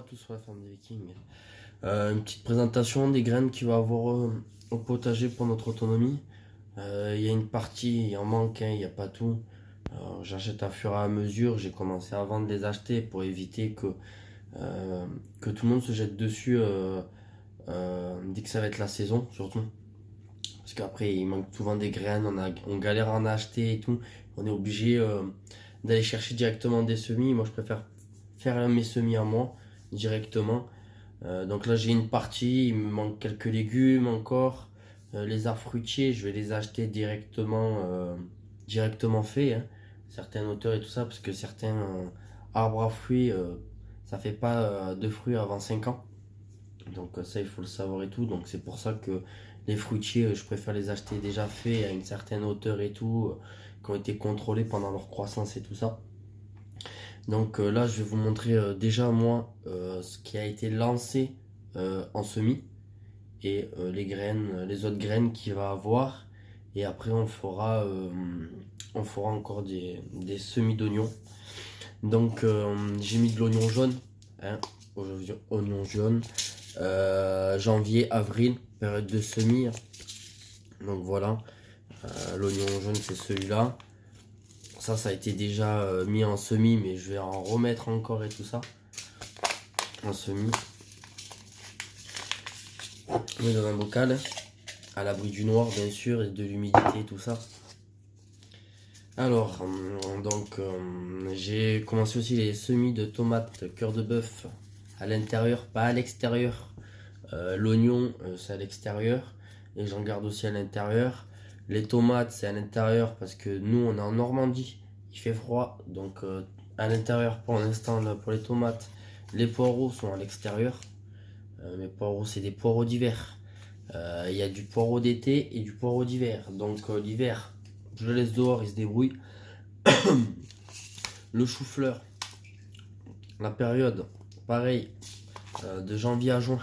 tous sur la ferme des Vikings. Une petite présentation des graines qu'il va avoir au potager pour notre autonomie. Il y a une partie, il en manque, il n'y a pas tout. J'achète à fur et à mesure. J'ai commencé avant de les acheter pour éviter que tout le monde se jette dessus dès que ça va être la saison, surtout. Parce qu'après, il manque souvent des graines, on galère à en acheter et tout. On est obligé d'aller chercher directement des semis. Moi, je préfère faire mes semis à moi directement. Donc là, j'ai une partie, il me manque quelques légumes encore. Les arbres fruitiers, je vais les acheter directement faits, hein. Certaines hauteurs et tout ça, parce que certains arbres à fruits, ça fait pas de fruits avant 5 ans. Donc ça, il faut le savoir et tout. Donc c'est pour ça que les fruitiers, je préfère les acheter déjà faits à une certaine hauteur et tout, qui ont été contrôlés pendant leur croissance et tout ça. Donc là, je vais vous montrer déjà moi ce qui a été lancé en semis et les autres graines qu'il va avoir. Et après, on fera encore des semis d'oignons. Donc j'ai mis de l'oignon jaune, hein, aujourd'hui oignon jaune. Janvier, avril, période de semis. Donc voilà, l'oignon jaune c'est celui-là. Ça a été déjà mis en semis, mais je vais en remettre encore et tout ça. En semis. On met dans un bocal, à l'abri du noir bien sûr, et de l'humidité et tout ça. Alors, j'ai commencé aussi les semis de tomates cœur de bœuf à l'intérieur, pas à l'extérieur. L'oignon, c'est à l'extérieur, et j'en garde aussi à l'intérieur. Les tomates, c'est à l'intérieur parce que nous, on est en Normandie, il fait froid, donc à l'intérieur pour l'instant, pour les tomates. Les poireaux sont à l'extérieur. Mes poireaux, c'est des poireaux d'hiver. Il y a du poireau d'été et du poireau d'hiver. Donc l'hiver, je le laisse dehors, il se débrouille. Le chou-fleur, la période, pareil, de janvier à juin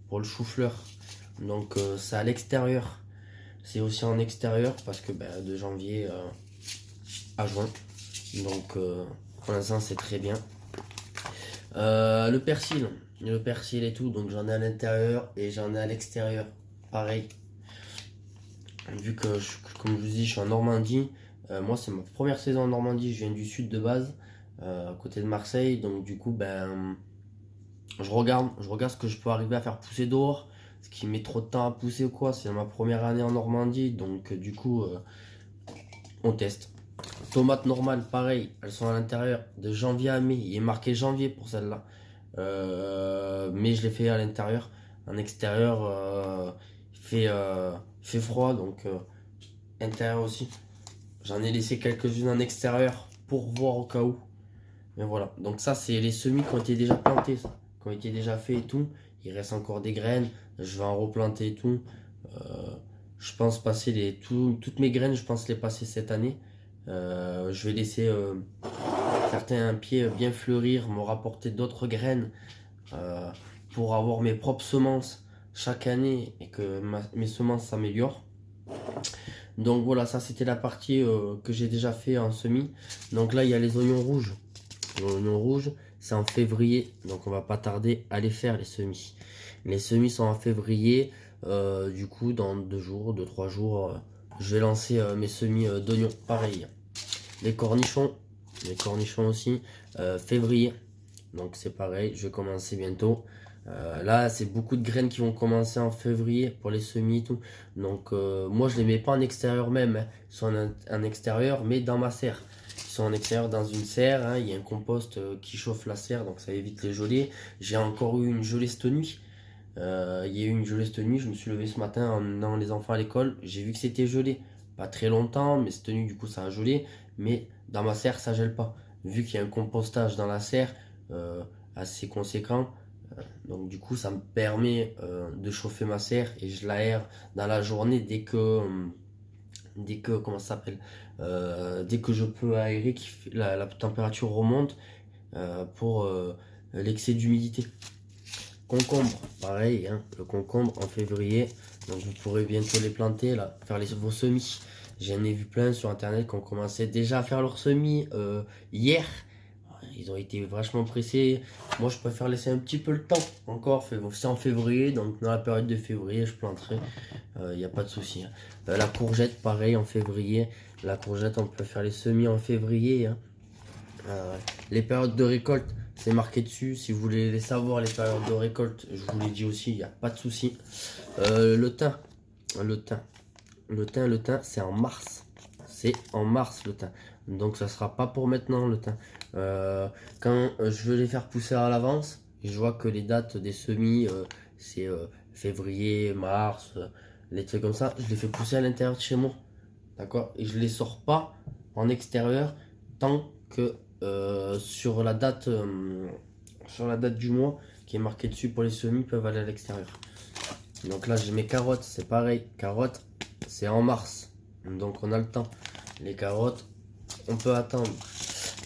pour le chou-fleur. Donc c'est à l'extérieur. C'est aussi en extérieur parce que de janvier à juin. Donc pour l'instant c'est très bien. Le persil et tout, donc j'en ai à l'intérieur et j'en ai à l'extérieur. Pareil. Vu que, comme je vous dis, je suis en Normandie. Moi, c'est ma première saison en Normandie. Je viens du sud de base, à côté de Marseille. Donc, du coup, je regarde ce que je peux arriver à faire pousser dehors. Ce qui met trop de temps à pousser ou quoi. C'est ma première année en Normandie. Donc, du coup, on teste. Tomates normales, pareil. Elles sont à l'intérieur de janvier à mai. Il est marqué janvier pour celle-là. Mais je l'ai fait à l'intérieur. En extérieur, il fait froid. Donc, intérieur aussi. J'en ai laissé quelques-unes en extérieur pour voir au cas où. Mais voilà. Donc ça, c'est les semis qui ont été déjà plantés, ça. Qui ont été déjà faits et tout. Il reste encore des graines. Je vais en replanter et tout. Je pense passer toutes mes graines, je pense les passer cette année. Je vais laisser certains pieds bien fleurir, me rapporter d'autres graines pour avoir mes propres semences chaque année et que mes semences s'améliorent. Donc voilà, ça c'était la partie que j'ai déjà fait en semis. Donc là il y a les oignons rouges. Les oignons rouges c'est en février, donc on va pas tarder à les faire les semis. Les semis sont en février, du coup dans 2-3 jours, je vais lancer mes semis d'oignons. Pareil. Les cornichons aussi, février. Donc c'est pareil, je vais commencer bientôt. Là, c'est beaucoup de graines qui vont commencer en février pour les semis et tout. Donc, moi, je les mets pas en extérieur même, hein. Ils sont en extérieur, mais dans ma serre. Ils sont en extérieur dans une serre, hein. Il y a un compost qui chauffe la serre, donc ça évite les gelées. J'ai encore eu une gelée cette nuit. Il y a eu une gelée cette nuit. Je me suis levé ce matin en emmenant les enfants à l'école. J'ai vu que c'était gelé. Pas très longtemps, mais cette nuit, du coup, ça a gelé. Mais dans ma serre, ça gèle pas. Vu qu'il y a un compostage dans la serre assez conséquent. Donc du coup ça me permet de chauffer ma serre et je l'aère dans la journée dès que comment ça s'appelle dès que je peux aérer, la température remonte pour l'excès d'humidité. Concombre, pareil, hein, le concombre en février, donc vous pourrez bientôt les planter là, faire vos semis. J'en ai vu plein sur internet qui ont commencé déjà à faire leurs semis hier. Ils ont été vachement pressés. Moi, je préfère laisser un petit peu le temps encore. C'est en février, donc dans la période de février, je planterai. Il n'y a pas de souci. Hein. La courgette, pareil, en février. La courgette, on peut faire les semis en février. Hein. Les périodes de récolte, c'est marqué dessus. Si vous voulez les savoir, les périodes de récolte, je vous l'ai dit aussi, il n'y a pas de souci. Le thym, c'est en mars. C'est en mars le thym. Donc ça sera pas pour maintenant le thym. Quand je veux les faire pousser à l'avance, je vois que les dates des semis, c'est février, mars, les trucs comme ça. Je les fais pousser à l'intérieur de chez moi. D'accord. Et je les sors pas en extérieur tant que sur la date du mois qui est marqué dessus pour les semis peuvent aller à l'extérieur. Donc là j'ai mes carottes, c'est pareil. Carottes, c'est en mars. Donc on a le temps. Les carottes, on peut attendre.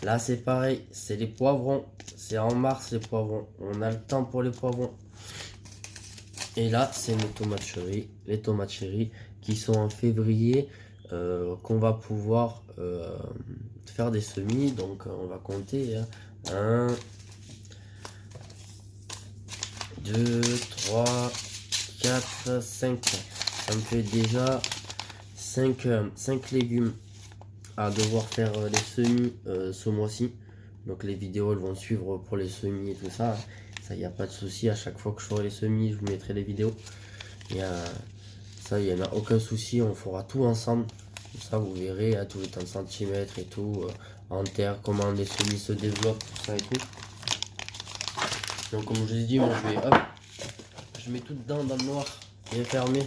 Là c'est pareil, c'est les poivrons. C'est en mars les poivrons. On a le temps pour les poivrons. Et là c'est mes tomates cherry. Les tomates cherry qui sont en février. Qu'on va pouvoir faire des semis. Donc on va compter. Hein. 1, 2, 3, 4, 5. Ça me fait déjà 5 légumes à devoir faire les semis ce mois-ci. Donc les vidéos elles vont suivre pour les semis et tout ça. Ça, il n'y a pas de souci. À chaque fois que je ferai les semis, je vous mettrai les vidéos. Ça, il n'y en a aucun souci. On fera tout ensemble. Comme ça, vous verrez à tous les temps de centimètres et tout. En terre, comment les semis se développent, tout ça et tout. Donc comme je vous ai dit, moi je mets tout dedans dans le noir, bien fermé.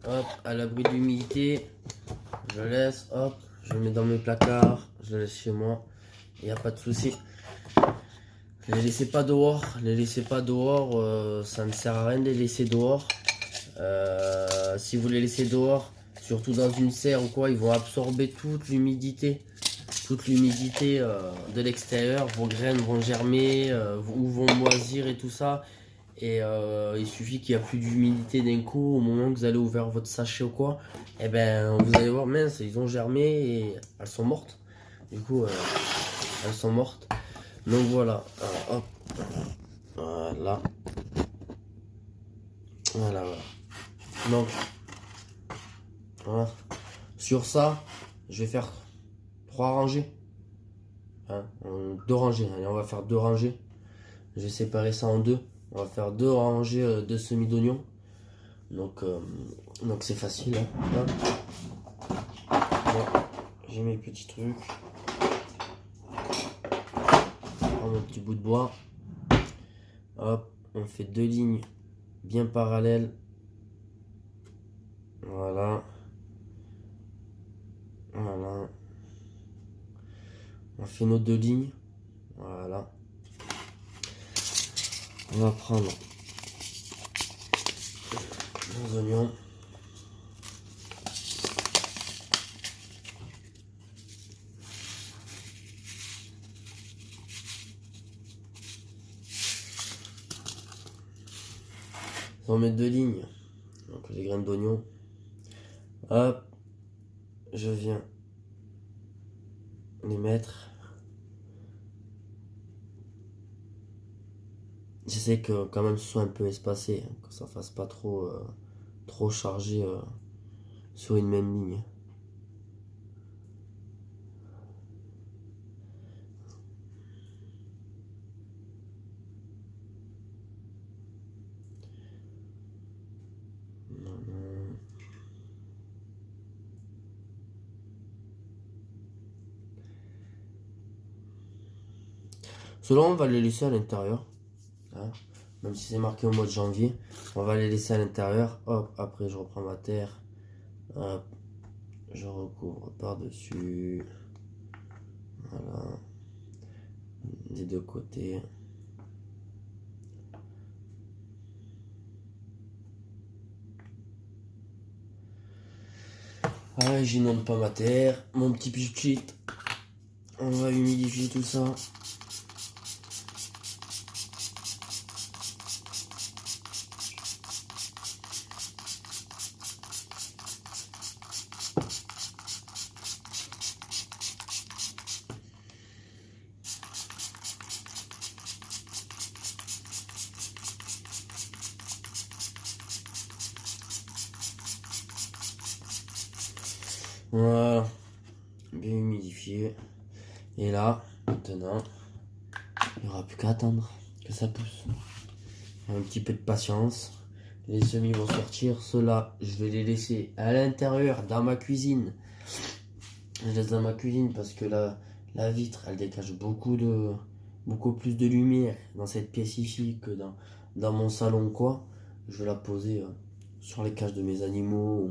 Hop, à l'abri de l'humidité. Je laisse, hop, je le mets dans mes placards. Je le laisse chez moi. Il n'y a pas de souci. Les laissez pas dehors. Ça ne sert à rien de les laisser dehors. Si vous les laissez dehors, surtout dans une serre ou quoi, ils vont absorber toute l'humidité de l'extérieur. Vos graines vont germer ou vont moisir et tout ça. Et il suffit qu'il n'y a plus d'humidité d'un coup au moment que vous allez ouvrir votre sachet ou quoi. Et ben vous allez voir, mince, ils ont germé et elles sont mortes. Du coup, elles sont mortes. Donc voilà, hop, voilà. Donc, voilà. Sur ça, je vais faire 3 rangées. Hein, 2 rangées. Allez, on va faire 2 rangées. Je vais séparer ça en 2. On va faire 2 rangées de semis d'oignons. Donc c'est facile. Hein. Bon, j'ai mes petits trucs. Je prends mon petit bout de bois. Hop, on fait 2 lignes bien parallèles. Voilà. On fait nos 2 lignes. Voilà. On va prendre nos oignons. On met 2 lignes. Donc les graines d'oignon. Hop. Je viens les mettre. J'essaie que quand même ce soit un peu espacé, hein, que ça fasse pas trop chargé sur une même ligne. Ceux-là, on va les laisser à l'intérieur. Hein, même si c'est marqué au mois de janvier. On va les laisser à l'intérieur. Hop, après je reprends ma terre. Hop, je recouvre par-dessus. Voilà. Des 2 côtés. Ah, j'inonde pas ma terre. Mon petit pchit. On va humidifier tout ça. Voilà, bien humidifié. Et là, maintenant, il n'y aura plus qu'à attendre que ça pousse. Un petit peu de patience. Les semis vont sortir. Ceux-là, je vais les laisser à l'intérieur, dans ma cuisine. Je laisse dans ma cuisine parce que la vitre, elle dégage beaucoup plus de lumière dans cette pièce ici que dans mon salon quoi. Je vais la poser sur les cages de mes animaux,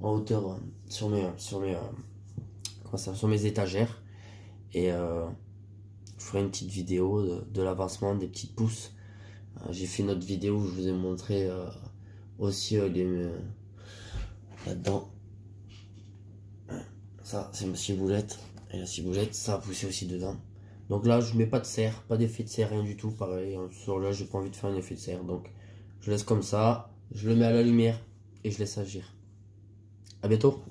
en hauteur sur mes étagères. Et je ferai une petite vidéo de l'avancement des petites pousses. J'ai fait une autre vidéo où je vous ai montré aussi là-dedans. Ça, c'est ma ciboulette. Et la ciboulette, ça a poussé aussi dedans. Donc là, je mets pas de serre, pas d'effet de serre, rien du tout. Pareil, sur là, j'ai pas envie de faire un effet de serre. Donc, je laisse comme ça. Je le mets à la lumière et je laisse agir. À bientôt.